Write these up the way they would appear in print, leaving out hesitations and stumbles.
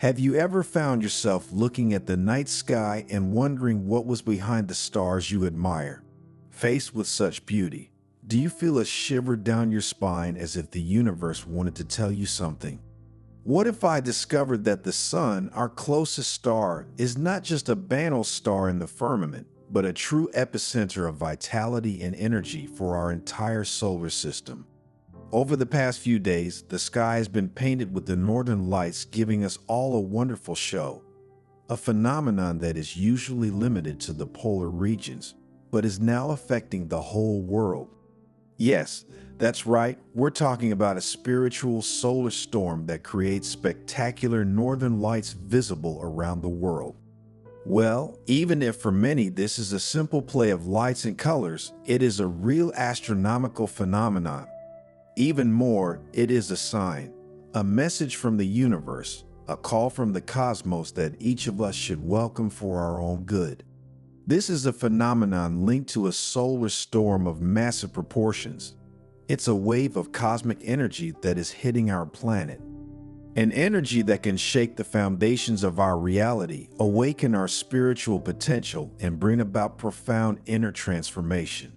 Have you ever found yourself looking at the night sky and wondering what was behind the stars you admire? Faced with such beauty, do you feel a shiver down your spine as if the universe wanted to tell you something? What if I discovered that the sun, our closest star, is not just a banal star in the firmament, but a true epicenter of vitality and energy for our entire solar system? Over the past few days, the sky has been painted with the northern lights, giving us all a wonderful show, a phenomenon that is usually limited to the polar regions, but is now affecting the whole world. Yes, that's right, we're talking about a spiritual solar storm that creates spectacular northern lights visible around the world. Well, even if for many this is a simple play of lights and colors, it is a real astronomical phenomenon. Even more, it is a sign, a message from the universe, a call from the cosmos that each of us should welcome for our own good. This is a phenomenon linked to a solar storm of massive proportions. It's a wave of cosmic energy that is hitting our planet. An energy that can shake the foundations of our reality, awaken our spiritual potential, and bring about profound inner transformation.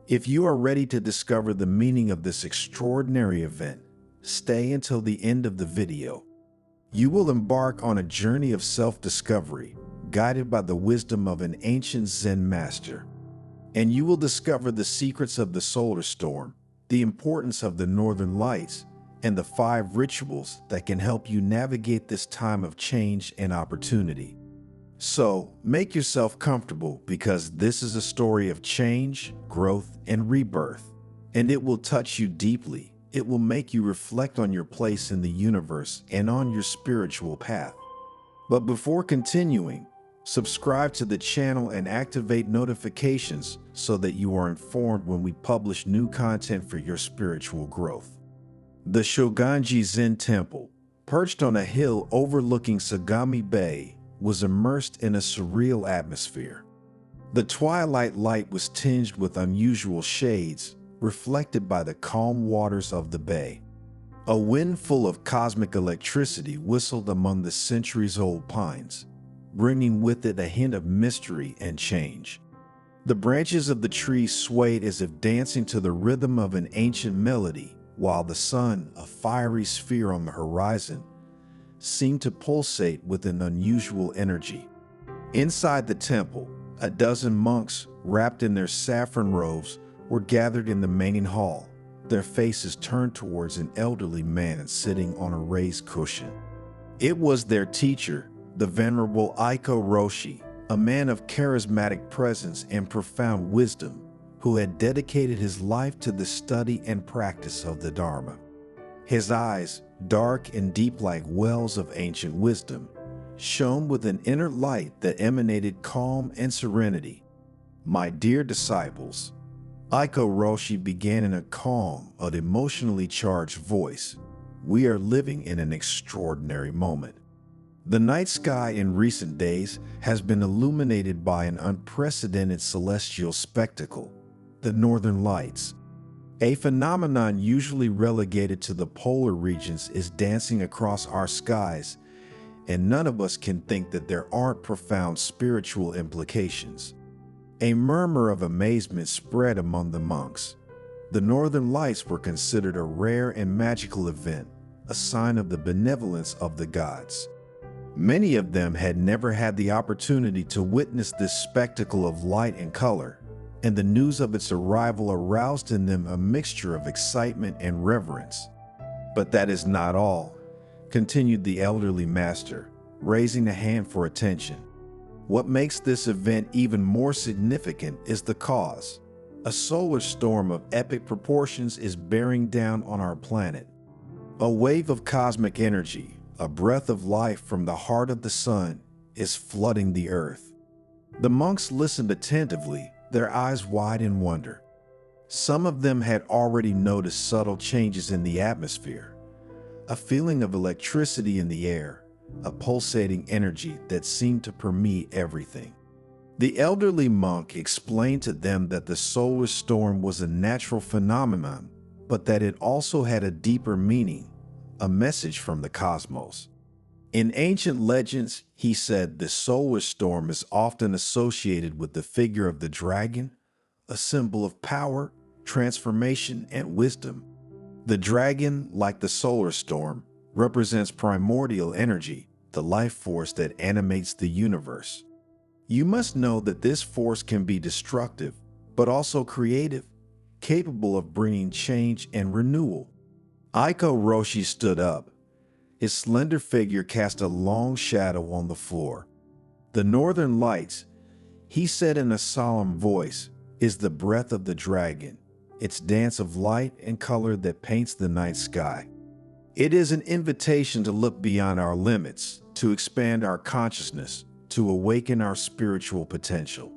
If you are ready to discover the meaning of this extraordinary event, stay until the end of the video. You will embark on a journey of self-discovery, guided by the wisdom of an ancient Zen master. And you will discover the secrets of the solar storm, the importance of the northern lights, and the 5 rituals that can help you navigate this time of change and opportunity. So, make yourself comfortable because this is a story of change, growth, and rebirth. And it will touch you deeply. It will make you reflect on your place in the universe and on your spiritual path. But before continuing, subscribe to the channel and activate notifications so that you are informed when we publish new content for your spiritual growth. The Shoganji Zen Temple, perched on a hill overlooking Sagami Bay, was immersed in a surreal atmosphere. The twilight light was tinged with unusual shades, reflected by the calm waters of the bay. A wind full of cosmic electricity whistled among the centuries-old pines, bringing with it a hint of mystery and change. The branches of the trees swayed as if dancing to the rhythm of an ancient melody, while the sun, a fiery sphere on the horizon, seemed to pulsate with an unusual energy. Inside the temple, a dozen monks, wrapped in their saffron robes, were gathered in the main hall, their faces turned towards an elderly man sitting on a raised cushion. It was their teacher, the Venerable Eiko Roshi, a man of charismatic presence and profound wisdom, who had dedicated his life to the study and practice of the Dharma. His eyes, dark and deep like wells of ancient wisdom, shone with an inner light that emanated calm and serenity. "My dear disciples," Eiko Roshi began in a calm but emotionally charged voice, "we are living in an extraordinary moment. The night sky in recent days has been illuminated by an unprecedented celestial spectacle, the Northern Lights. A phenomenon usually relegated to the polar regions is dancing across our skies, and none of us can think that there aren't profound spiritual implications." A murmur of amazement spread among the monks. The Northern Lights were considered a rare and magical event, a sign of the benevolence of the gods. Many of them had never had the opportunity to witness this spectacle of light and color, and the news of its arrival aroused in them a mixture of excitement and reverence. "But that is not all," continued the elderly master, raising a hand for attention. "What makes this event even more significant is the cause. A solar storm of epic proportions is bearing down on our planet. A wave of cosmic energy, a breath of life from the heart of the sun, is flooding the earth." The monks listened attentively, their eyes wide in wonder. Some of them had already noticed subtle changes in the atmosphere, a feeling of electricity in the air, a pulsating energy that seemed to permeate everything. The elderly monk explained to them that the solar storm was a natural phenomenon, but that it also had a deeper meaning, a message from the cosmos. In ancient legends, he said the solar storm is often associated with the figure of the dragon, a symbol of power, transformation, and wisdom. The dragon, like the solar storm, represents primordial energy, the life force that animates the universe. You must know that this force can be destructive, but also creative, capable of bringing change and renewal. Eiko Roshi stood up. His slender figure cast a long shadow on the floor. The northern lights, he said in a solemn voice, is the breath of the dragon, its dance of light and color that paints the night sky. It is an invitation to look beyond our limits, to expand our consciousness, to awaken our spiritual potential.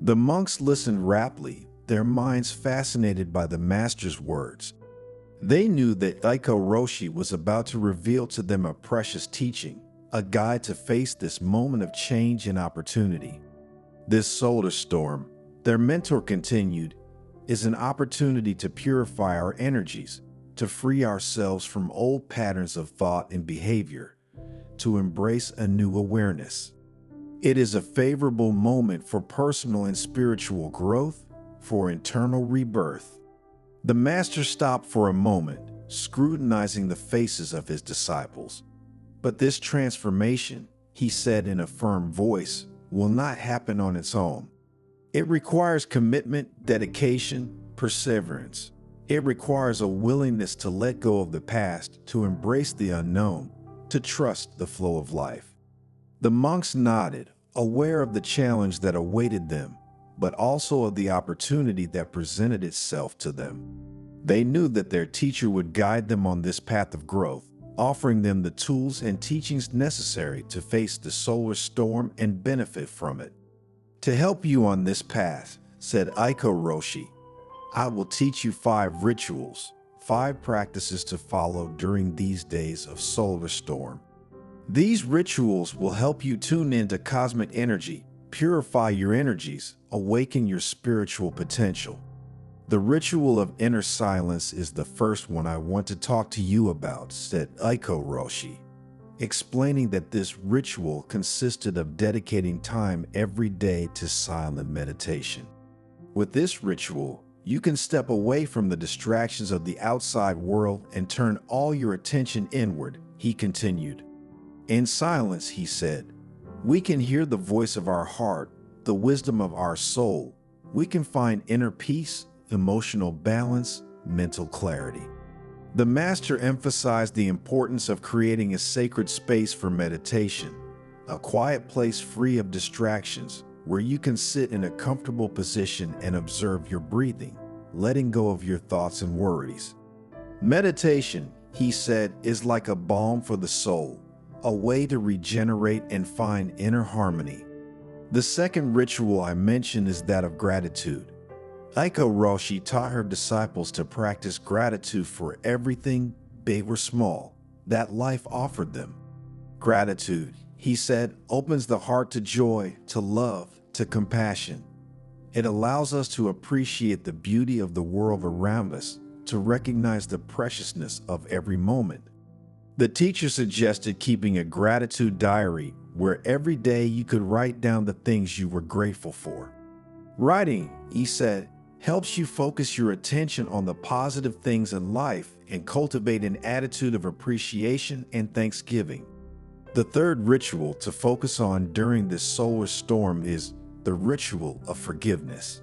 The monks listened raptly, their minds fascinated by the master's words. They knew that Eiko Roshi was about to reveal to them a precious teaching, a guide to face this moment of change and opportunity. This solar storm, their mentor continued, is an opportunity to purify our energies, to free ourselves from old patterns of thought and behavior, to embrace a new awareness. It is a favorable moment for personal and spiritual growth, for internal rebirth. The master stopped for a moment, scrutinizing the faces of his disciples. But this transformation, he said in a firm voice, will not happen on its own. It requires commitment, dedication, perseverance. It requires a willingness to let go of the past, to embrace the unknown, to trust the flow of life. The monks nodded, aware of the challenge that awaited them, but also of the opportunity that presented itself to them. They knew that their teacher would guide them on this path of growth, offering them the tools and teachings necessary to face the solar storm and benefit from it. To help you on this path, said Eiko Roshi, I will teach you 5 rituals, 5 practices to follow during these days of solar storm. These rituals will help you tune into cosmic energy, purify your energies, awaken your spiritual potential. The ritual of inner silence is the first one I want to talk to you about, said Eiko Roshi, explaining that this ritual consisted of dedicating time every day to silent meditation. With this ritual, you can step away from the distractions of the outside world and turn all your attention inward, he continued. In silence, he said, we can hear the voice of our heart, the wisdom of our soul. We can find inner peace, emotional balance, mental clarity. The master emphasized the importance of creating a sacred space for meditation, a quiet place free of distractions, where you can sit in a comfortable position and observe your breathing, letting go of your thoughts and worries. Meditation, he said, is like a balm for the soul, a way to regenerate and find inner harmony. The second ritual I mentioned is that of gratitude. Eiko Roshi taught her disciples to practice gratitude for everything, big or small, that life offered them. Gratitude, he said, opens the heart to joy, to love, to compassion. It allows us to appreciate the beauty of the world around us, to recognize the preciousness of every moment. The teacher suggested keeping a gratitude diary where every day you could write down the things you were grateful for. Writing, he said, helps you focus your attention on the positive things in life and cultivate an attitude of appreciation and thanksgiving. The third ritual to focus on during this solar storm is the ritual of forgiveness.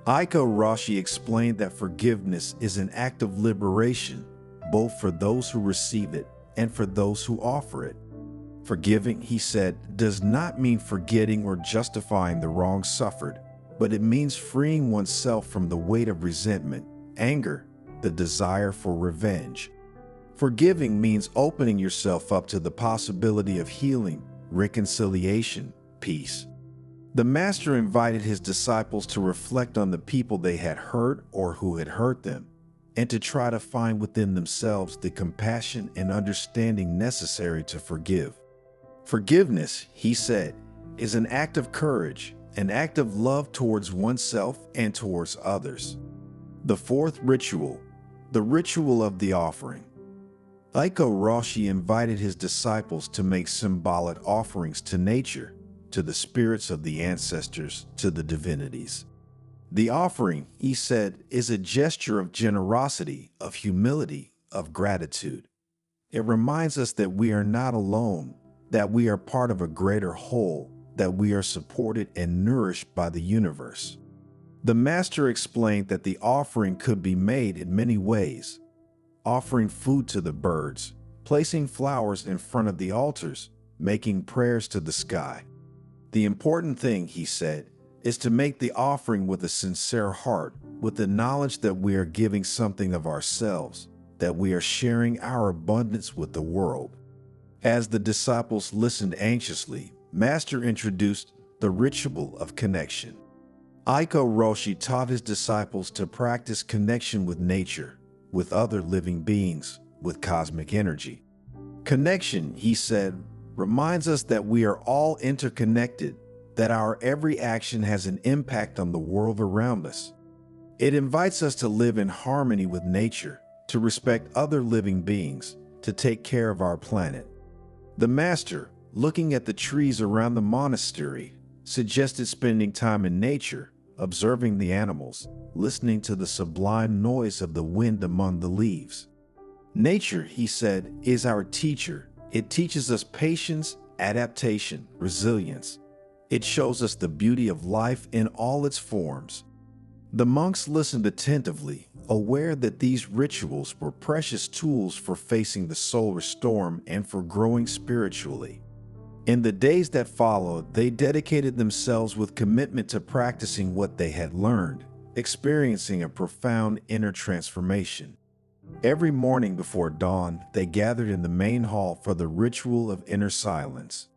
Eiko Roshi explained that forgiveness is an act of liberation, both for those who receive it and for those who offer it. Forgiving, he said, does not mean forgetting or justifying the wrong suffered, but it means freeing oneself from the weight of resentment, anger, the desire for revenge. Forgiving means opening yourself up to the possibility of healing, reconciliation, peace. The master invited his disciples to reflect on the people they had hurt or who had hurt them, and to try to find within themselves the compassion and understanding necessary to forgive. Forgiveness, he said, is an act of courage, an act of love towards oneself and towards others. The fourth ritual, the ritual of the offering. Eiko Roshi invited his disciples to make symbolic offerings to nature, to the spirits of the ancestors, to the divinities. The offering, he said, is a gesture of generosity, of humility, of gratitude. It reminds us that we are not alone, that we are part of a greater whole, that we are supported and nourished by the universe. The master explained that the offering could be made in many ways: offering food to the birds, placing flowers in front of the altars, making prayers to the sky. The important thing, he said, is to make the offering with a sincere heart, with the knowledge that we are giving something of ourselves, that we are sharing our abundance with the world. As the disciples listened anxiously, Master introduced the ritual of connection. Eiko Roshi taught his disciples to practice connection with nature, with other living beings, with cosmic energy. Connection, he said, reminds us that we are all interconnected, that our every action has an impact on the world around us. It invites us to live in harmony with nature, to respect other living beings, to take care of our planet. The master, looking at the trees around the monastery, suggested spending time in nature, observing the animals, listening to the sublime noise of the wind among the leaves. Nature, he said, is our teacher. It teaches us patience, adaptation, resilience. It shows us the beauty of life in all its forms. The monks listened attentively, aware that these rituals were precious tools for facing the solar storm and for growing spiritually. In the days that followed, they dedicated themselves with commitment to practicing what they had learned, experiencing a profound inner transformation. Every morning before dawn, they gathered in the main hall for the ritual of inner silence.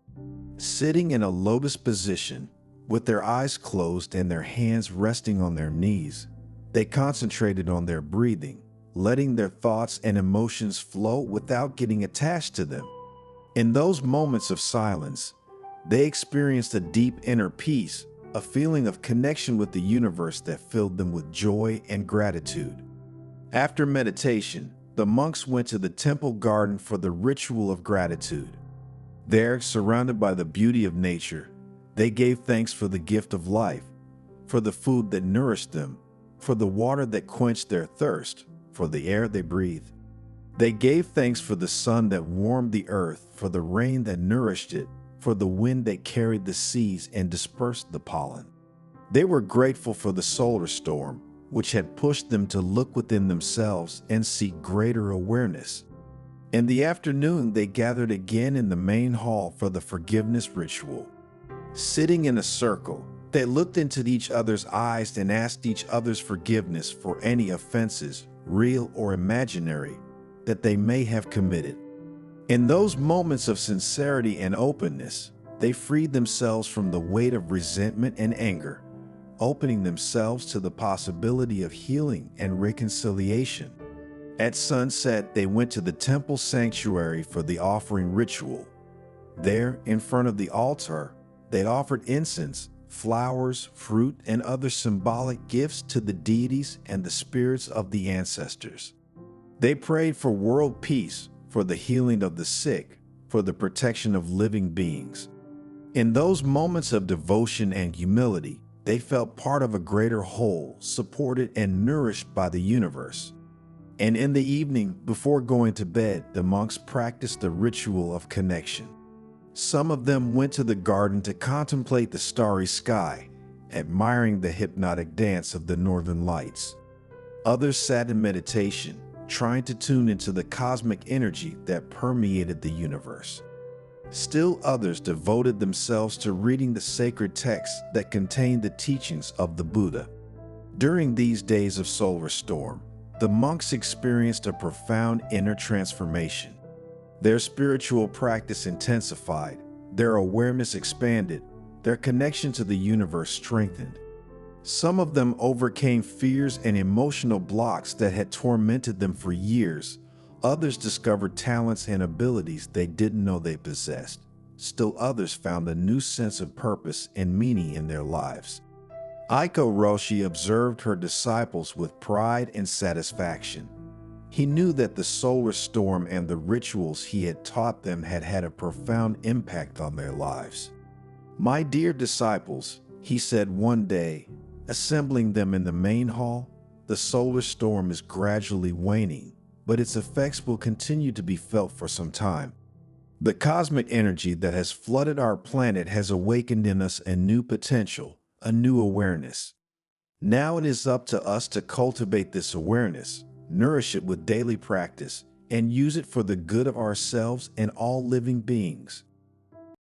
Sitting in a lotus position, with their eyes closed and their hands resting on their knees, they concentrated on their breathing, letting their thoughts and emotions flow without getting attached to them. In those moments of silence, they experienced a deep inner peace, a feeling of connection with the universe that filled them with joy and gratitude. After meditation, the monks went to the temple garden for the ritual of gratitude. There, surrounded by the beauty of nature, they gave thanks for the gift of life, for the food that nourished them, for the water that quenched their thirst, for the air they breathed. They gave thanks for the sun that warmed the earth, for the rain that nourished it, for the wind that carried the seas and dispersed the pollen. They were grateful for the solar storm, which had pushed them to look within themselves and seek greater awareness. In the afternoon, they gathered again in the main hall for the forgiveness ritual. Sitting in a circle, they looked into each other's eyes and asked each other's forgiveness for any offenses, real or imaginary, that they may have committed. In those moments of sincerity and openness, they freed themselves from the weight of resentment and anger, opening themselves to the possibility of healing and reconciliation. At sunset, they went to the temple sanctuary for the offering ritual. There, in front of the altar, they offered incense, flowers, fruit, and other symbolic gifts to the deities and the spirits of the ancestors. They prayed for world peace, for the healing of the sick, for the protection of living beings. In those moments of devotion and humility, they felt part of a greater whole, supported and nourished by the universe. And in the evening, before going to bed, the monks practiced the ritual of connection. Some of them went to the garden to contemplate the starry sky, admiring the hypnotic dance of the northern lights. Others sat in meditation, trying to tune into the cosmic energy that permeated the universe. Still others devoted themselves to reading the sacred texts that contained the teachings of the Buddha. During these days of solar storm, the monks experienced a profound inner transformation. Their spiritual practice intensified, their awareness expanded, their connection to the universe strengthened. Some of them overcame fears and emotional blocks that had tormented them for years. Others discovered talents and abilities they didn't know they possessed. Still others found a new sense of purpose and meaning in their lives. Eiko Roshi observed her disciples with pride and satisfaction. He knew that the solar storm and the rituals he had taught them had had a profound impact on their lives. "My dear disciples," he said one day, assembling them in the main hall, "the solar storm is gradually waning, but its effects will continue to be felt for some time. The cosmic energy that has flooded our planet has awakened in us a new potential, a new awareness. Now it is up to us to cultivate this awareness, nourish it with daily practice, and use it for the good of ourselves and all living beings."